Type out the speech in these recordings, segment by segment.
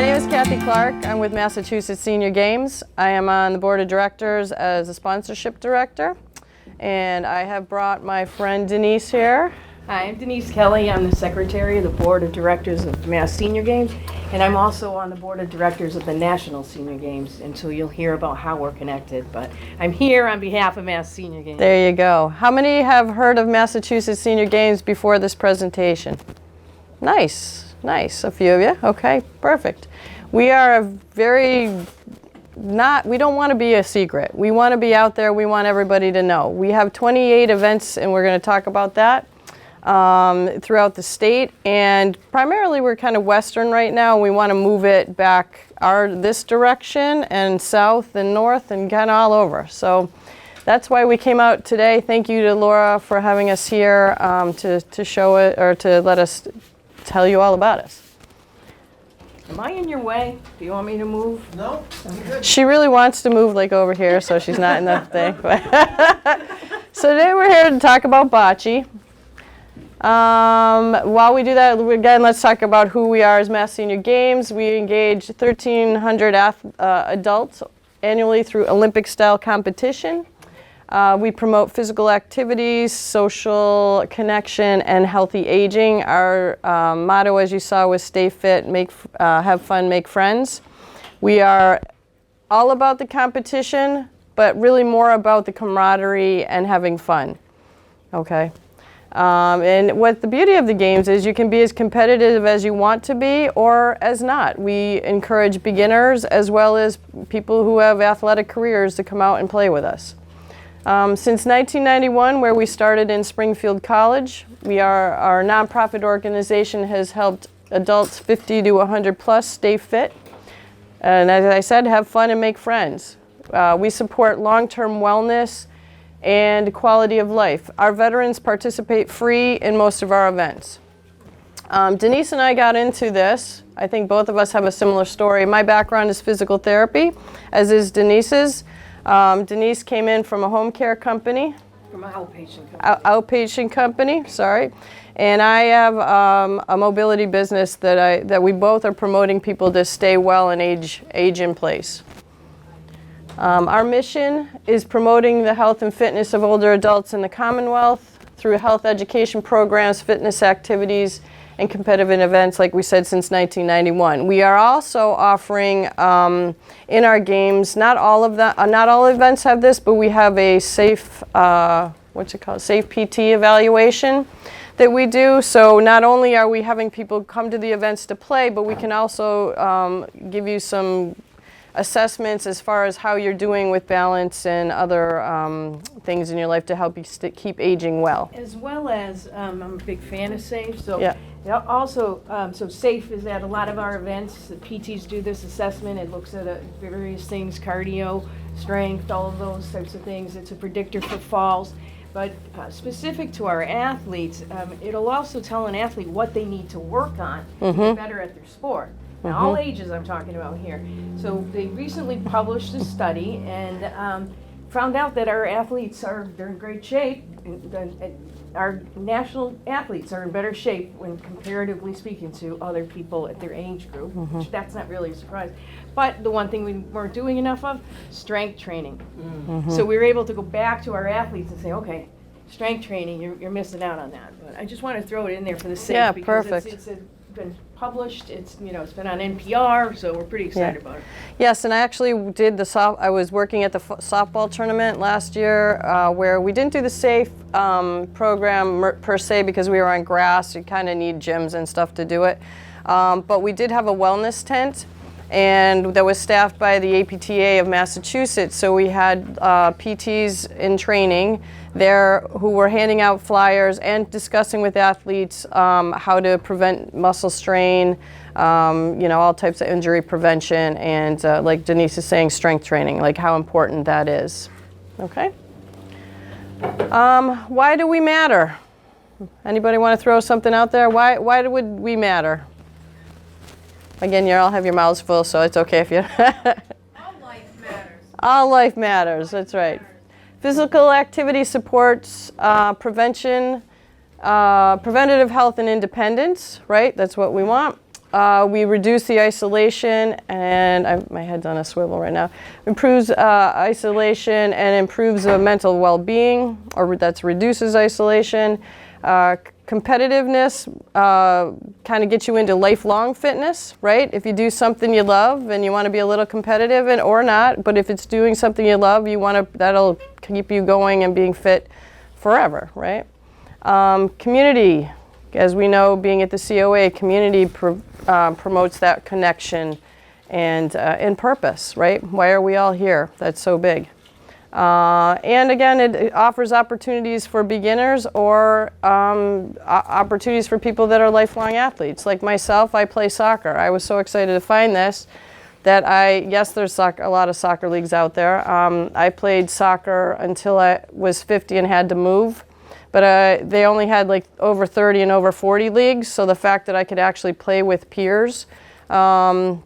My name is Kathy Clark. I'm with Massachusetts Senior Games. I am on the board of directors as a sponsorship director. And I have brought my friend Denise here. Hi, I'm Denise Kelly. I'm the secretary of the board of directors of Mass Senior Games. And I'm also on the board of directors of the National Senior Games. And so you'll hear about how we're connected. But I'm here on behalf of Mass Senior Games. There you go. How many have heard of Massachusetts Senior Games before this presentation? Nice, nice. A few of you. Okay, perfect. We are a we don't want to be a secret. We want to be out there. We want everybody to know. We have 28 events, and we're going to talk about that throughout the state. And primarily, we're kind of western right now. We want to move it back this direction and south and north and kind of all over. So that's why we came out today. Thank you to Laura for having us here to show it or to let us tell you all about us. Am I in your way? Do you want me to move? No, I'm good. She really wants to move like over here, so she's not in the thing. So today we're here to talk about bocce. While we do that, again, let's talk about who we are as Mass Senior Games. We engage 1,300 adults annually through Olympic-style competition. We promote physical activities, social connection, and healthy aging. Our motto, as you saw, was stay fit, have fun, make friends. We are all about the competition, but really more about the camaraderie and having fun. Okay. And what the beauty of the games is you can be as competitive as you want to be or as not. We encourage beginners as well as people who have athletic careers to come out and play with us. Since 1991, where we started in Springfield College, our nonprofit organization has helped adults 50 to 100 plus stay fit. And as I said, have fun and make friends. We support long-term wellness and quality of life. Our veterans participate free in most of our events. Denise and I got into this. I think both of us have a similar story. My background is physical therapy, as is Denise's. Denise came in from a home care company. From an outpatient company. Outpatient company, sorry. And I have a mobility business that we both are promoting people to stay well and age in place. Our mission is promoting the health and fitness of older adults in the Commonwealth through health education programs, fitness activities, and competitive events, like we said, since 1991. We are also offering in our games, not all events have this, but we have a safe, safe PT evaluation that we do. So not only are we having people come to the events to play, but we can also give you some assessments as far as how you're doing with balance and other things in your life to help you keep aging well. As well as, I'm a big fan of SAFE, so yeah. Also, so SAFE is at a lot of our events. The PTs do this assessment. It looks at various things, cardio, strength, all of those types of things. It's a predictor for falls. But specific to our athletes, it'll also tell an athlete what they need to work on to get better at their sport. Now, all ages I'm talking about here. So they recently published a study and found out that our athletes they're in great shape. Our national athletes are in better shape when comparatively speaking to other people at their age group, which that's not really a surprise. But the one thing we weren't doing enough of, strength training. So we were able to go back to our athletes and say, okay, strength training, you're missing out on that. But I just want to throw it in there for the sake because perfect. It's been published. It's been on NPR, so we're pretty excited about it. Yes, and I actually did I was working at the softball tournament last year where we didn't do the SAFE program per se because we were on grass. You kind of need gyms and stuff to do it. But we did have a wellness tent, and that was staffed by the APTA of Massachusetts. So we had PTs in training there who were handing out flyers and discussing with athletes how to prevent muscle strain, all types of injury prevention, and like Denise is saying, strength training, like how important that is. Okay. Why do we matter? Anybody want to throw something out there? Why would we matter? Again, you all have your mouths full, so it's okay if you... All life matters. All life matters, that's right. Physical activity supports preventative health and independence, right? That's what we want. we reduce the isolation, and my head's on a swivel right now. Improves isolation and improves mental well-being, or that's reduces isolation. Competitiveness kind of gets you into lifelong fitness, right? If you do something you love and you want to be a little competitive, and or not, but if it's doing something you love, that'll keep you going and being fit forever, right? Community, as we know, being at the COA, community promotes that connection and purpose, right? Why are we all here? That's so big. And again, it offers opportunities for beginners or opportunities for people that are lifelong athletes. Like myself, I play soccer. I was so excited to find this that yes, there's a lot of soccer leagues out there. I played soccer until I was 50 and had to move. But they only had like over 30 and over 40 leagues. So the fact that I could actually play with peers, not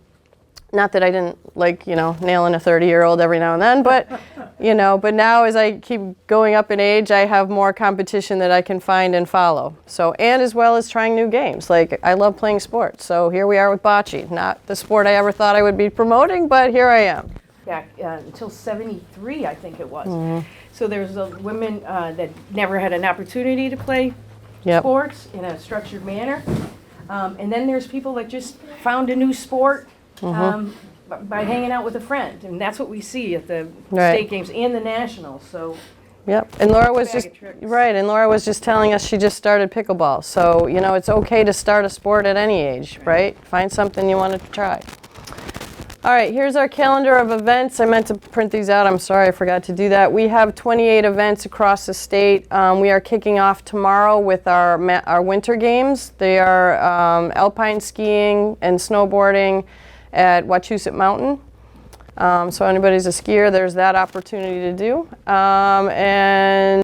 that I didn't like, nailing a 30-year-old every now and then, but, but now as I keep going up in age, I have more competition that I can find and follow. So, and as well as trying new games. Like, I love playing sports. So here we are with Bocce. Not the sport I ever thought I would be promoting, but here I am. Back until 73, I think it was. So there's women that never had an opportunity to play sports in a structured manner. And then there's people that just found a new sport by hanging out with a friend. And that's what we see at the state games and the nationals. So. Yep, and Laura was just telling us she just started pickleball. So, it's okay to start a sport at any age, right? Find something you want to try. All right, here's our calendar of events. I meant to print these out. I'm sorry, I forgot to do that. We have 28 events across the state. We are kicking off tomorrow with our winter games. They are alpine skiing and snowboarding at Wachusett Mountain. So anybody's a skier, there's that opportunity to do. Did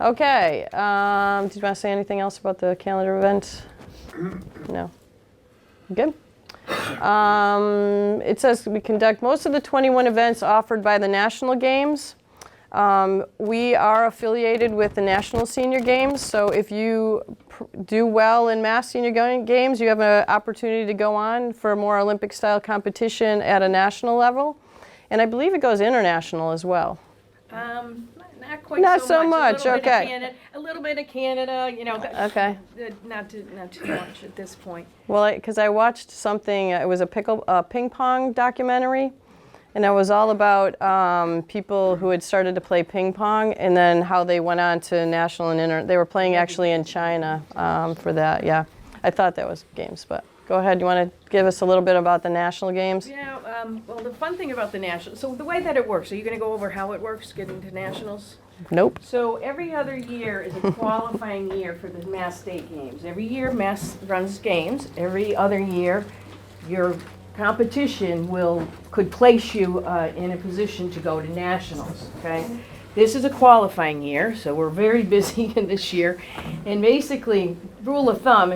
you want to say anything else about the calendar events? No. Good. It says we conduct most of the 21 events offered by the National Games. We are affiliated with the National Senior Games, so if you do well in Mass Senior Games, you have an opportunity to go on for a more Olympic-style competition at a national level. And I believe it goes international as well. Not quite Not so much. A little bit of Canada, Okay. Not too much at this point. Well, because I watched something, it was a ping pong documentary, and it was all about people who had started to play ping pong, and then how they went on to national and they were playing actually in China for that. Yeah, I thought that was games, but go ahead. You want to give us a little bit about the national games? Yeah. Well, the fun thing about the nationals. So the way that it works. Are you going to go over how it works getting to nationals? Nope. So every other year is a qualifying year for the Mass State Games. Every year Mass runs games. Every other year your competition could place you in a position to go to nationals, okay? This is a qualifying year, so we're very busy in this year. And basically, rule of thumb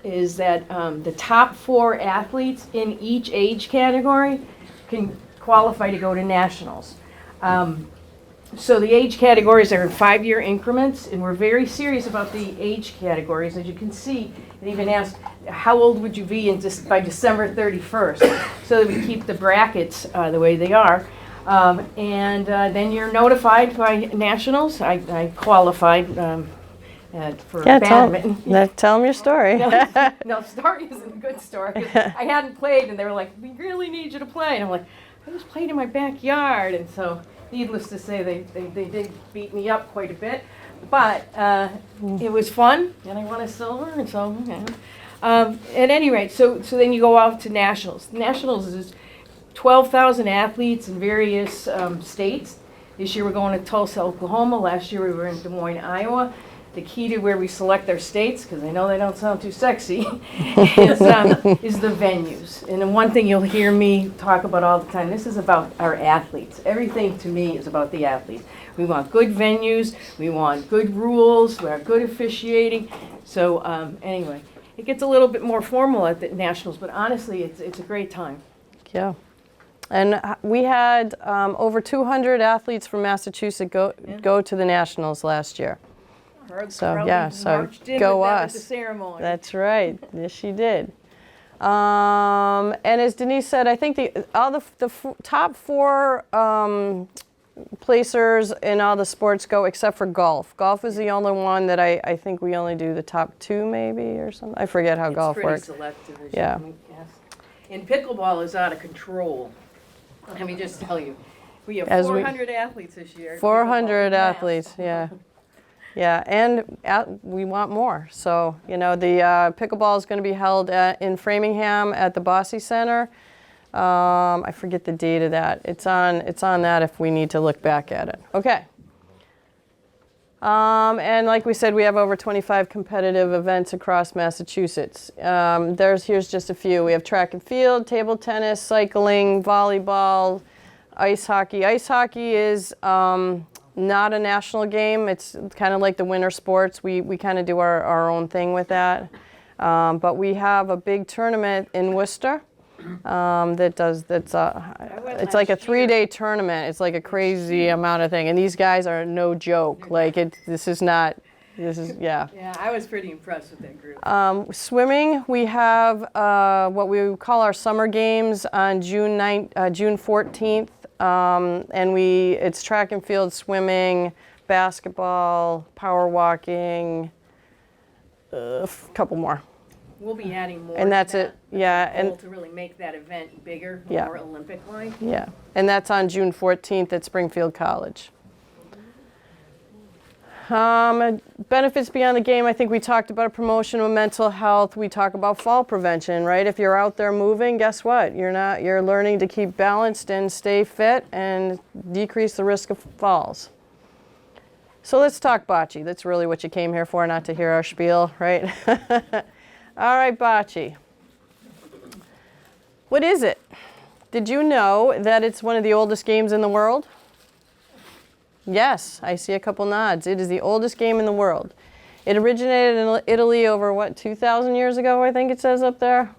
is that the top 4 athletes in each age category can qualify to go to nationals. So the age categories are in 5-year increments, and we're very serious about the age categories. As you can see, it even asked, how old would you be by December 31st? So that we keep the brackets the way they are. Then you're notified by nationals. I qualified for badminton. Tell them your story. No, story isn't a good story. I hadn't played, and they were like, we really need you to play. And I'm like, I just played in my backyard. And so, needless to say, they did beat me up quite a bit. But it was fun, and I won a silver, and so, at any rate, so then you go out to nationals. Nationals is 12,000 athletes in various states. This year we're going to Tulsa, Oklahoma. Last year we were in Des Moines, Iowa. The key to where we select our states, because I know they don't sound too sexy, is the venues. And then one thing you'll hear me talk about all the time, this is about our athletes. Everything to me is about the athletes. We want good venues, we want good rules, we want good officiating. So anyway, it gets a little bit more formal at the nationals, but honestly, it's a great time. Yeah. And we had over 200 athletes from Massachusetts go to the nationals last year. So Probably yeah, so marched in go with them at us. the ceremony. That's right. Yes, she did. And as Denise said, I think all the top 4 placers in all the sports go except for golf. Golf is the only one that I think we only do the top 2 maybe or something. I forget how golf works. It's pretty selective, as Yeah. you guess. And pickleball is out of control. Let me just tell you. We have 400 athletes this year. 400 Pickleball athletes, yeah. Yeah, and we want more. So, you know, the pickleball is going to be held in Framingham at the Bocce Center. I forget the date of that. It's on that if we need to look back at it. Okay. And like we said, we have over 25 competitive events across Massachusetts. Here's just a few. We have track and field, table tennis, cycling, volleyball, ice hockey. Ice hockey is not a national game. It's kind of like the winter sports. We kind of do our own thing with that. But we have a big tournament in Worcester it's like a 3-day tournament. It's like a crazy amount of thing. And these guys are no joke. Like yeah. Yeah, I was pretty impressed with that group. Swimming, we have what we call our summer games on June 14th. And it's track and field, swimming, basketball, power walking, a couple more. We'll be adding more. And that's to it, yeah. And And to really make that event bigger, Yeah. more Olympic-like. yeah, and that's on June 14th at Springfield College. Benefits beyond the game, I think we talked about promotion of mental health. We talk about fall prevention, right? If you're out there moving, guess what? You're learning to keep balanced and stay fit and decrease the risk of falls. So let's talk bocce. That's really what you came here for, not to hear our spiel, right? All right, bocce. What is it? Did you know that it's one of the oldest games in the world? Yes, I see a couple nods. It is the oldest game in the world. It originated in Italy over, 2,000 years ago, I think it says up there.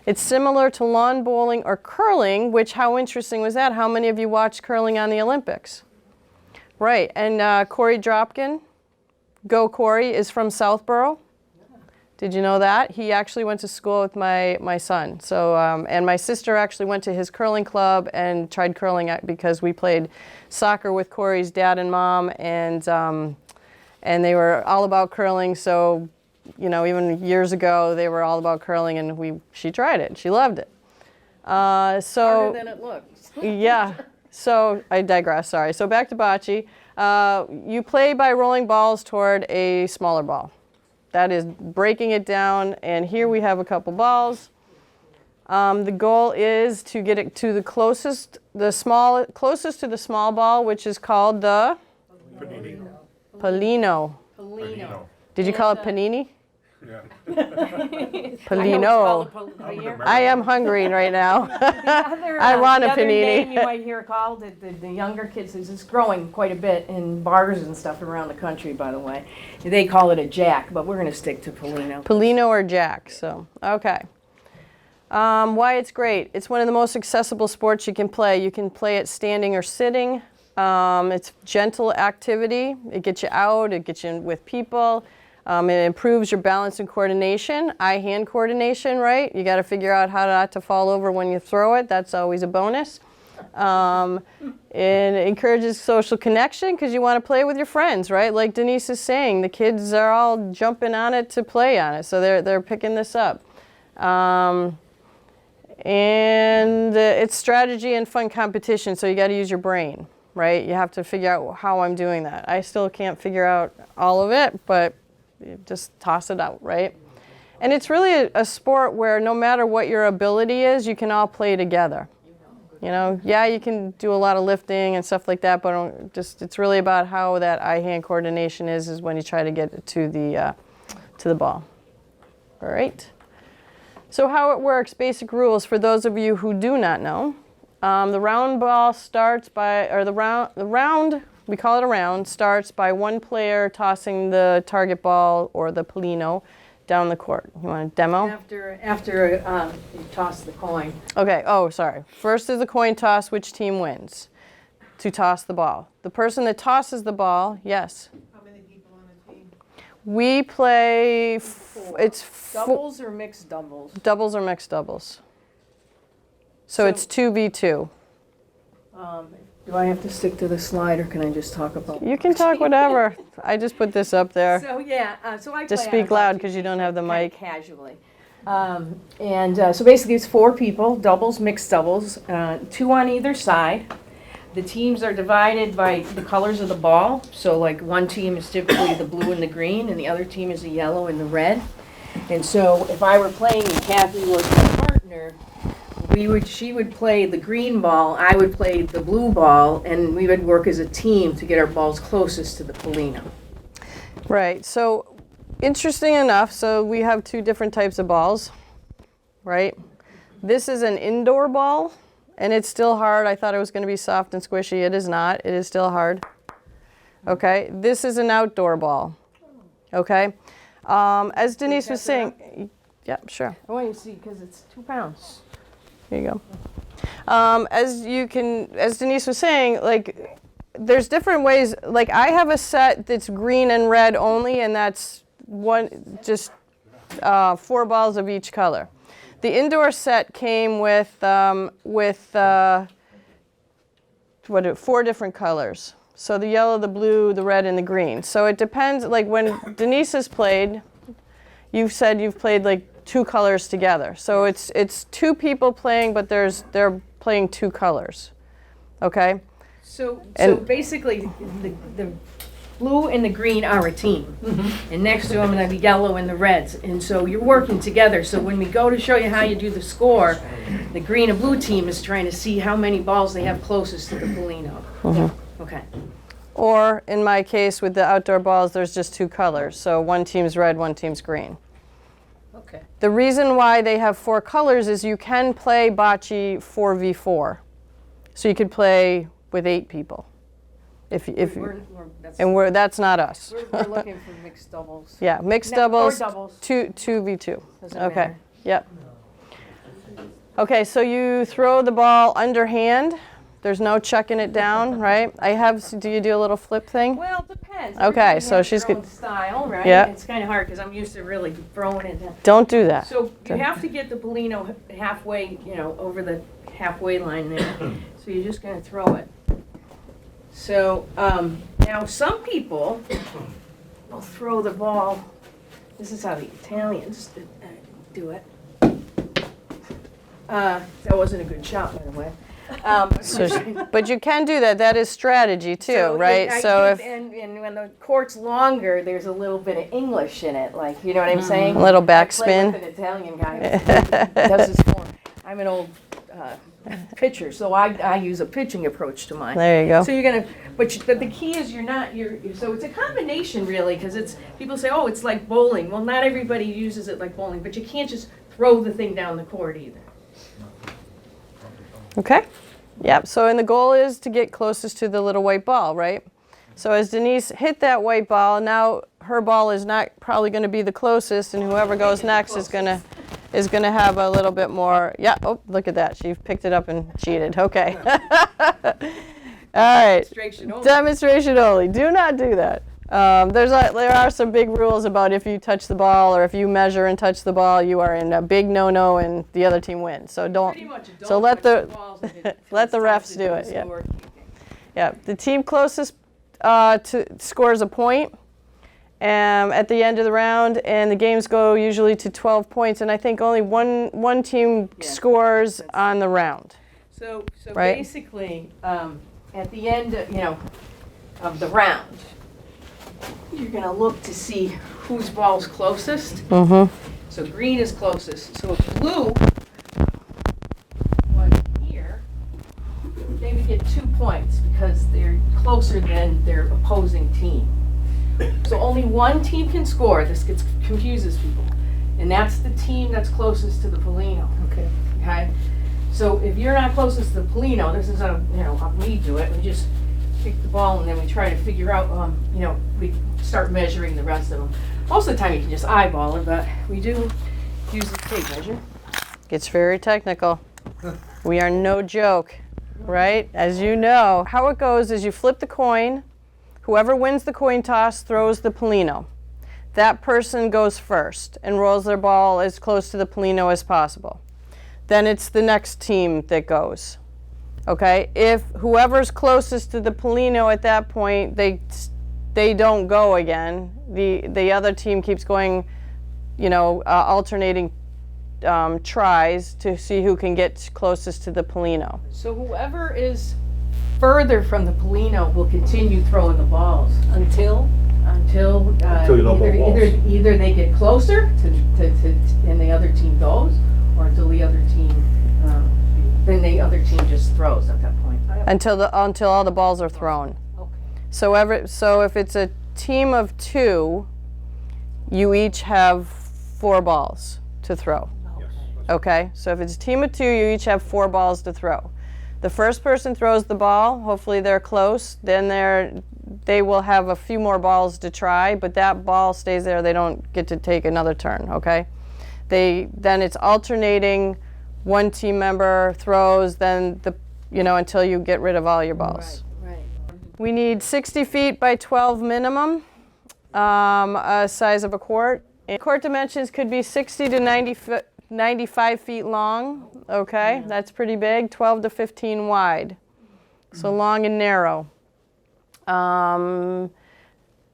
It's similar to lawn bowling or curling, which, how interesting was that? How many of you watched curling on the Olympics? Right, and Corey Dropkin, Go Corey, is from Southborough. Did you know that? He actually went to school with my son. So, and my sister actually went to his curling club and tried curling because we played soccer with Corey's dad and mom, and they were all about curling. So, you know, even years ago, they were all about curling, and she tried it. She loved it. Harder than it looks. Yeah. So I digress. Sorry. So back to bocce. You play by rolling balls toward a smaller ball. That is breaking it down, and here we have a couple balls. The goal is to get it to closest to the small ball, which is called the Polino. Did you call it panini? Yeah. Polino. I am hungry right now. I want a The other name panini. you might hear called, the younger kids, it's growing quite a bit in bars and stuff around the country, by the way. They call it a jack, but we're going to stick to Polino. Polino or jack, so, okay. Why it's great. It's one of the most accessible sports you can play. You can play it standing or sitting. It's gentle activity. It gets you out, it gets you in with people. It improves your balance and coordination, eye-hand coordination, right? You got to figure out how not to fall over when you throw it. That's always a bonus. It encourages social connection because you want to play with your friends, right? Like Denise is saying, the kids are all jumping on it to play on it, so they're picking this up. And it's strategy and fun competition, so you got to use your brain, right? You have to figure out how I'm doing that. I still can't figure out all of it, but you just toss it out, right? And it's really a sport where no matter what your ability is, you can all play together. You know, yeah, you can do a lot of lifting and stuff like that, but it's really about how that eye-hand coordination is when you try to get it to the ball. All right. So how it works, basic rules for those of you who do not know. The round ball starts by, or the round, we call it a round, starts by one player tossing the target ball or the Polino down the court. You want a demo? After you toss the coin. Okay, oh, sorry. First is the coin toss, which team wins to toss the ball. The person that tosses the ball, yes? How many people on a team? We play, Doubles or mixed doubles? doubles or mixed doubles. So it's 2v2. Do I have to stick to the slide, or can I just talk about? You can talk whatever. I just put this up there. So yeah, so I Just play on speak a loud bocce because you don't team have the kinda mic. casually. So basically it's 4 people, doubles, mixed doubles, 2 on either side. The teams are divided by the colors of the ball. So like one team is typically the blue and the green, and the other team is the yellow and the red. And so if I were playing and Kathy was my partner, she would play the green ball, I would play the blue ball, and we would work as a team to get our balls closest to the Polino. Right, so interesting enough, so we have 2 different types of balls, right? This is an indoor ball, and it's still hard. I thought it was going to be soft and squishy. It is not. It is still hard. Okay, this is an outdoor ball. Okay, as Denise was saying, yeah, sure. I want you to see because it's 2 pounds. Here you go. As Denise was saying, like, there's different ways. Like, I have a set that's green and red only, and that's just 4 balls of each color. The indoor set came with 4 different colors. So the yellow, the blue, the red, and the green. So it depends. Like when Denise has played, you've said you've played like 2 colors together. So it's 2 people playing, but they're playing 2 colors. Okay. So And- basically, the blue and the green are a team, and next to them are the yellow and the reds, and so you're working together. So when we go to show you how you do the score, the green and blue team is trying to see how many balls they have closest to the Polino. Okay. Or in my case with the outdoor balls, there's just 2 colors. So one team's red, one team's green. Okay. The reason why they have 4 colors is you can play bocce 4v4. So you could play with 8 people. That's that's not us. we're looking for mixed doubles. Yeah, mixed No, or doubles, doubles. 2v2. Doesn't Okay, matter. yep. Okay, so you throw the ball underhand. There's no chucking it down, right? Do you do a little flip thing? Well, it depends. Okay, Everybody so has she's their good. own style, right? Yeah. It's kind of hard because I'm used to really throwing it down. Don't do that. So you have to get the Polino halfway, over the halfway line there. So you're just going to throw it. So now some people will throw the ball. This is how the Italians do it. That wasn't a good shot, by the way. But you can do that. That is strategy too, So right? and when the court's longer, there's a little bit of English in it, like you know what I'm saying. A little I play backspin. with an Italian guy who does this form. I'm an old pitcher, so I use a pitching approach to mine. There you go. So you're gonna, but the key is so it's a combination really, because people say, oh, it's like bowling. Well, not everybody uses it like bowling, but you can't just throw the thing down the court either. Okay. Yep. So, and the goal is to get closest to the little white ball, right? So as Denise hit that white ball, now her ball is not probably going to be the closest, and whoever goes next is going to have a little bit more. Yeah. Oh, look at that. She picked it up and cheated. Okay. All right. Demonstration only. Do not do that. There are some big rules about if you touch the ball or if you measure and touch the ball, you are in a big no-no and the other team wins. So don't. So let the refs do it. Yeah. Yeah. The team closest scores a point at the end of the round, and the games go usually to 12 points. And I think only one team scores on the round. So right? Basically, at the end, of the round, you're going to look to see whose ball's closest. Mm-hmm. So green is closest. So if blue was here, they would get 2 points because they're closer than their opposing team. So only one team can score. This confuses people. And that's the team that's closest to the Polino. Okay? So if you're not closest to the Polino, this is how we do it. We just pick the ball and then we try to figure out, we start measuring the rest of them. Most of the time you can just eyeball it, but we do use the tape measure. It's very technical. We are no joke, right? As you know, how it goes is you flip the coin. Whoever wins the coin toss throws the Polino. that person goes first and rolls their ball as close to the Polino as possible. Then it's the next team that goes. Okay? If whoever's closest to the Polino at that point, they don't go again. The other team keeps going, alternating tries to see who can get closest to the Polino. So whoever is further from the Polino will continue throwing the balls Until? until Until you know about balls. either they get closer to and the other team goes, or until the other team then the other team just throws at that point. Until all the balls are thrown. Okay. So if it's a team of 2, you each have 4 balls to throw. Okay? So if it's a team of 2, you each have 4 balls to throw. The first person throws the ball, hopefully they're close, then they will have a few more balls to try, but that ball stays there, they don't get to take another turn, okay? Then it's alternating, one team member throws, then until you get rid of all your balls. Right. We need 60 feet by 12 minimum, a size of a court. And court dimensions could be 60 to 95 feet long, okay? That's pretty big, 12 to 15 wide. So long and narrow.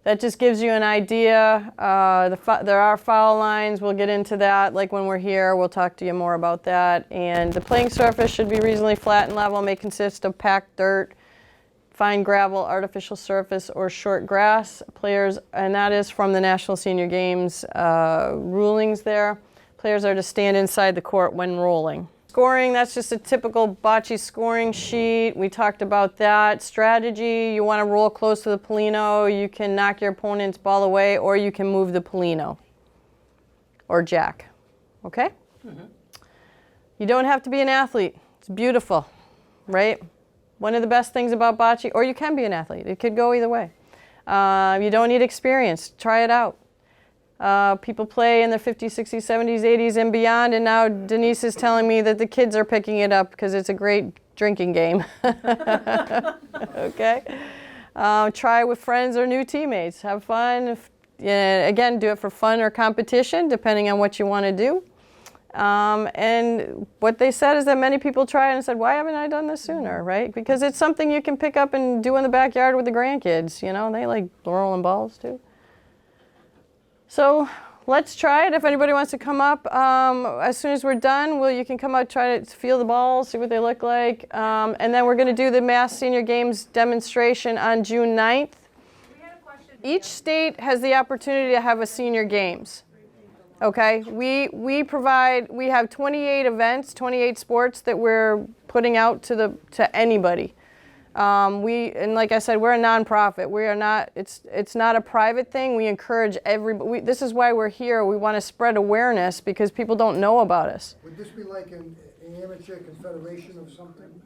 That just gives you an idea. There are foul lines. We'll get into that. Like when we're here, we'll talk to you more about that. And the playing surface should be reasonably flat and level. May consist of packed dirt, fine gravel, artificial surface, or short grass. Players, and that is from the National Senior Games rulings there. Players are to stand inside the court when rolling. Scoring, that's just a typical bocce scoring sheet. We talked about that. Strategy, you want to roll close to the Polino. You can knock your opponent's ball away, or you can move the Polino or jack. Okay? Mm-hmm. You don't have to be an athlete. It's beautiful, right? One of the best things about bocce, or you can be an athlete. It could go either way. You don't need experience. Try it out. People play in their 50s, 60s, 70s, 80s, and beyond, and now Denise is telling me that the kids are picking it up because it's a great drinking game. Okay? Try with friends or new teammates. Have fun. Again, do it for fun or competition, depending on what you want to do. And what they said is that many people tried and said, why haven't I done this sooner, right? Because it's something you can pick up and do in the backyard with the grandkids. They like rolling balls too. So let's try it. If anybody wants to come up, as soon as we're done, you can come out, try to feel the balls, see what they look like. And then we're going to do the Mass Senior Games demonstration on June 9th. Each state has the opportunity to have a Senior Games. Okay? We have 28 events, 28 sports that we're putting out to anybody. And like I said, we're a nonprofit. We are not. It's not a private thing. We encourage everybody. This is why we're here. We want to spread awareness because people don't know about us. Would this be like an amateur confederation of something?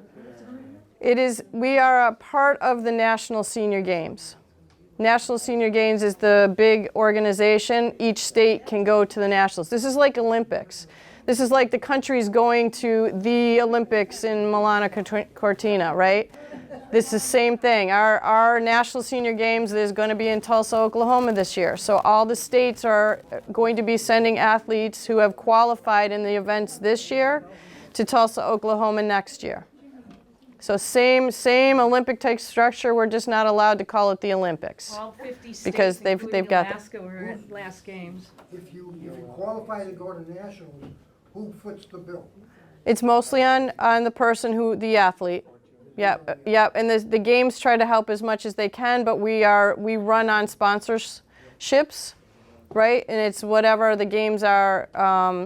It is. We are a part of the National Senior Games. National Senior Games is the big organization. Each state can go to the nationals. This is like Olympics. This is like the country's going to the Olympics in Milano Cortina, right? This is the same thing. Our National Senior Games is going to be in Tulsa, Oklahoma this year. So all the states are going to be sending athletes who have qualified in the events this year to Tulsa, Oklahoma next year. So same Olympic type structure. We're just not allowed to call it the Olympics. All 50 states, Because they've got that. Alaska were at last games. If you qualify to go to nationals, who foots the bill? It's mostly on the person the athlete. Yep. And the games try to help as much as they can, but we run on sponsorships, right? And it's whatever the games are.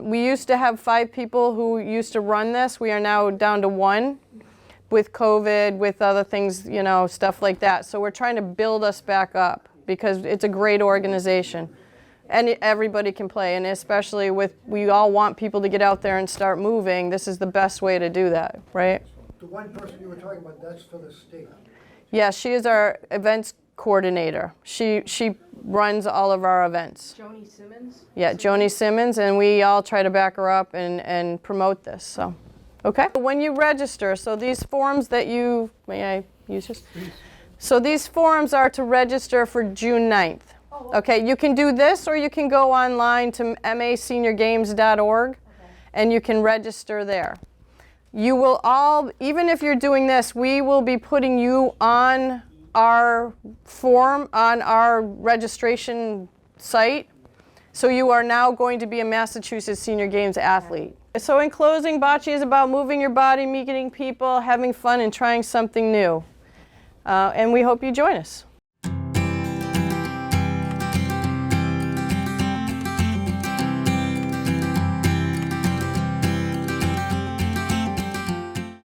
We used to have 5 people who used to run this. We are now down to 1 with COVID, with other things, stuff like that. So we're trying to build us back up because it's a great organization. And everybody can play, and especially we all want people to get out there and start moving. This is the best way to do that, right? The one person you were talking about, that's for the state. Yeah, she is our events coordinator. She runs all of our events. Joni Simmons? Yeah, Joni Simmons, and we all try to back her up and promote this. So, okay. When you register, so these forms that may I use this? Please. So these forms are to register for June 9th. Okay, you can do this, or you can go online to maseniorgames.org, and you can register there. You will all, even if you're doing this, we will be putting you on our form, on our registration site. So you are now going to be a Massachusetts Senior Games athlete. So in closing, Bocce is about moving your body, meeting people, having fun, and trying something new. And we hope you join us.